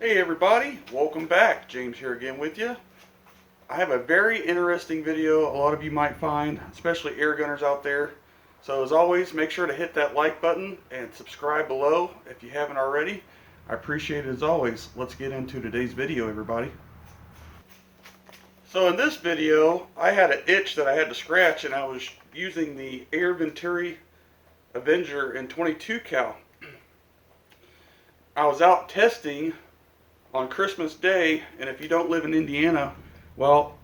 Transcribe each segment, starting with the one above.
Hey everybody, welcome back. James here again with you. I have a very interesting video a lot of you might find, especially air gunners out there. So as always, make sure to hit that like button and subscribe below if you haven't already. I appreciate it as always. Let's get into today's video, everybody. So in this video, I had an itch that I had to scratch, and I was using the Air Venturi Avenger in 22 cal. I was out testing on Christmas Day, and if you don't live in Indiana, well,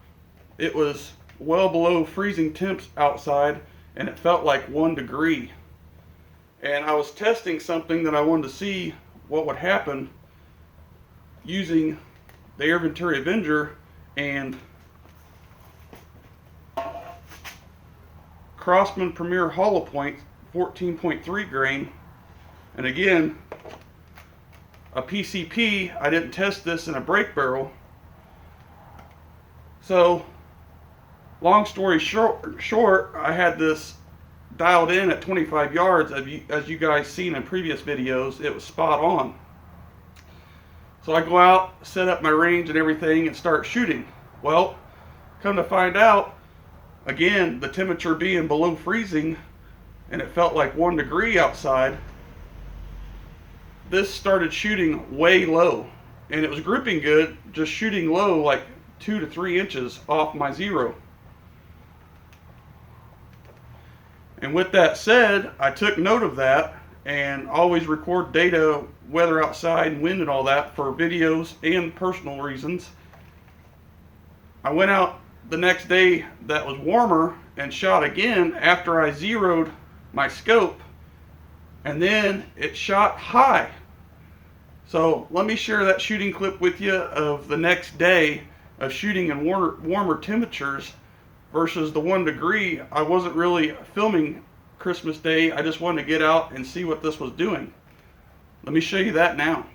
it was well below freezing temps outside, and it felt like 1 degree. And I was testing something that I wanted to see what would happen using the Air Venturi Avenger and Crosman Premier Hollow Point 14.3 grain. And again, a PCP. I didn't test this in a brake barrel. So, long story short, I had this dialed in at 25 yards. As you guys seen in previous videos, it was spot on. So I go out, set up my range and everything, and start shooting. Well, come to find out, again, the temperature being below freezing, and it felt like 1 degree outside, this started shooting way low, and it was gripping good, just shooting low like 2 to 3 inches off my zero. And with that said, I took note of that and always record data, weather outside and wind and all that, for videos and personal reasons. I went out the next day that was warmer and shot again after I zeroed my scope, and then it shot high. So let me share that shooting clip with you of the next day of shooting in warmer temperatures versus the 1 degree. I wasn't really filming Christmas Day. I just wanted to get out and see what this was doing. Let me show you that now.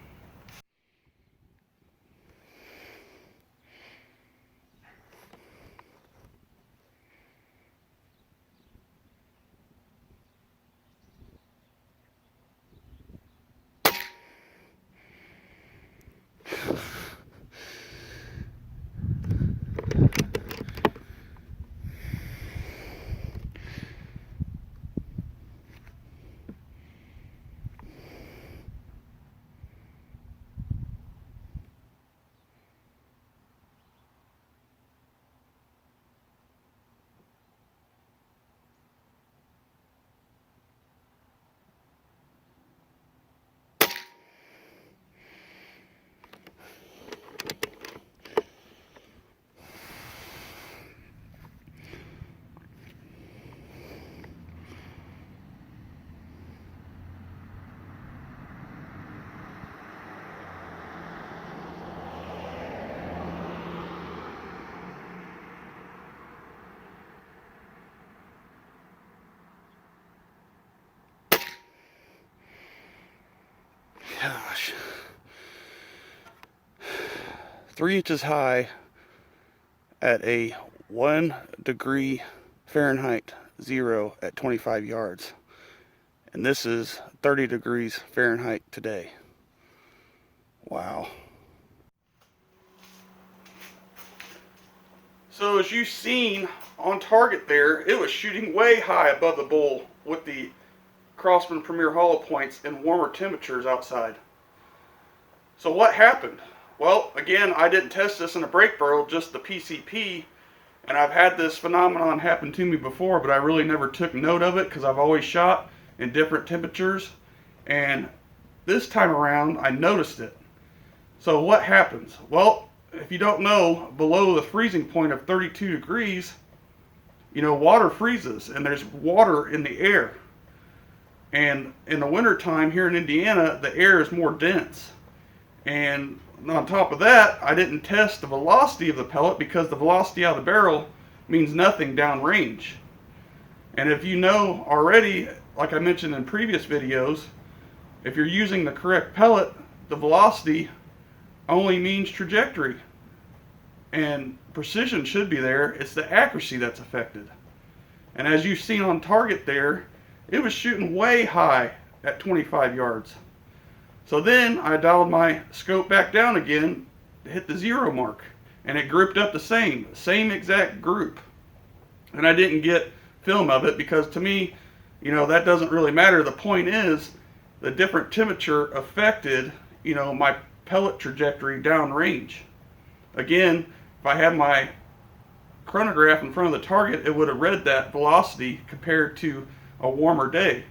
Gosh. 3 inches high at a 1 degree Fahrenheit zero at 25 yards. And this is 30 degrees Fahrenheit today. Wow. So as you've seen on target there, it was shooting way high above the bull with the Crosman Premier Hollow Points in warmer temperatures outside. So what happened? Well, again, I didn't test this in a brake barrel, just the PCP, and I've had this phenomenon happen to me before, but I really never took note of it because I've always shot in different temperatures, and this time around I noticed it. So what happens? Well, if you don't know, below the freezing point of 32 degrees, water freezes, and there's water in the air. And in the wintertime here in Indiana, the air is more dense. And on top of that, I didn't test the velocity of the pellet because the velocity out of the barrel means nothing downrange. And if you know already, like I mentioned in previous videos, if you're using the correct pellet, the velocity only means trajectory. And precision should be there. It's the accuracy that's affected. And as you've seen on target there, it was shooting way high at 25 yards. So then I dialed my scope back down again to hit the 0 mark, and it grouped up the same exact group. And I didn't get film of it because to me, you know, that doesn't really matter. The point is the different temperature affected, you know, my pellet trajectory downrange. Again, if I had my chronograph in front of the target, it would have read that velocity compared to a warmer day.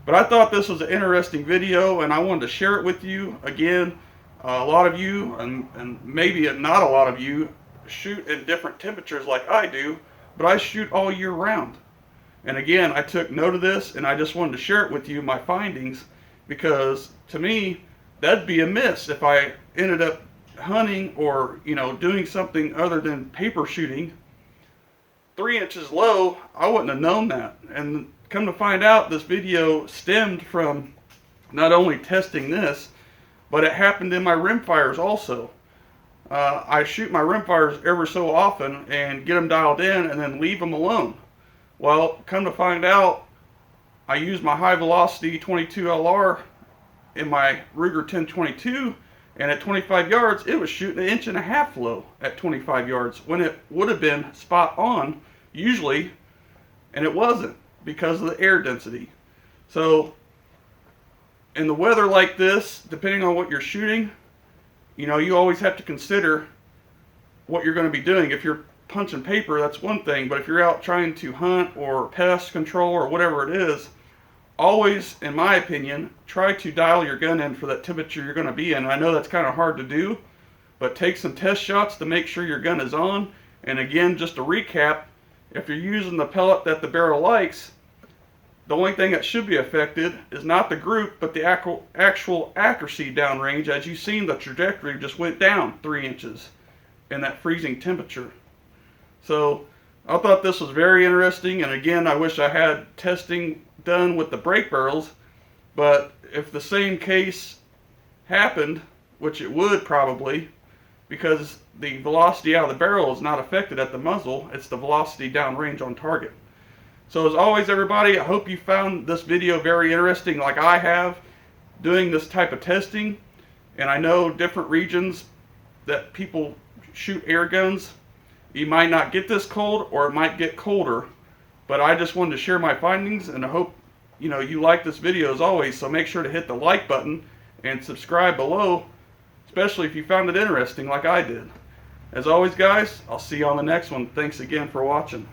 But I thought this was an interesting video, and I wanted to share it with you. Again, a lot of you, and maybe not a lot of you, shoot in different temperatures like I do, but I shoot all year round. And again, I took note of this, and I just wanted to share it with you, my findings, because to me, that'd be a miss if I ended up hunting or, you know, doing something other than paper shooting 3 inches low. I wouldn't have known that. And come to find out, this video stemmed from not only testing this, but it happened in my rimfires also. I shoot my rimfires ever so often and get them dialed in and then leave them alone. Well, come to find out, I use my high velocity 22 LR in my Ruger 1022, and at 25 yards, it was shooting 1.5 inches low at 25 yards when it would have been spot on usually, and it wasn't because of the air density. So in the weather like this, depending on what you're shooting, you know, you always have to consider what you're going to be doing. If you're punching paper, that's one thing, but if you're out trying to hunt or pest control or whatever it is, always, in my opinion, try to dial your gun in for that temperature you're going to be in. I know that's kind of hard to do, but take some test shots to make sure your gun is on. And again, just to recap, if you're using the pellet that the barrel likes, the only thing that should be affected is not the group, but the actual accuracy downrange. As you've seen, the trajectory just went down 3 inches in that freezing temperature. So I thought this was very interesting, and again, I wish I had testing done with the brake barrels, but if the same case happened, which it would probably, because the velocity out of the barrel is not affected at the muzzle, it's the velocity downrange on target. So as always, everybody, I hope you found this video very interesting like I have doing this type of testing. And I know different regions that people shoot air guns, you might not get this cold or it might get colder. But I just wanted to share my findings, and I hope, you know, you like this video as always. So make sure to hit the like button and subscribe below, especially if you found it interesting like I did. As always, guys, I'll see you on the next one. Thanks again for watching.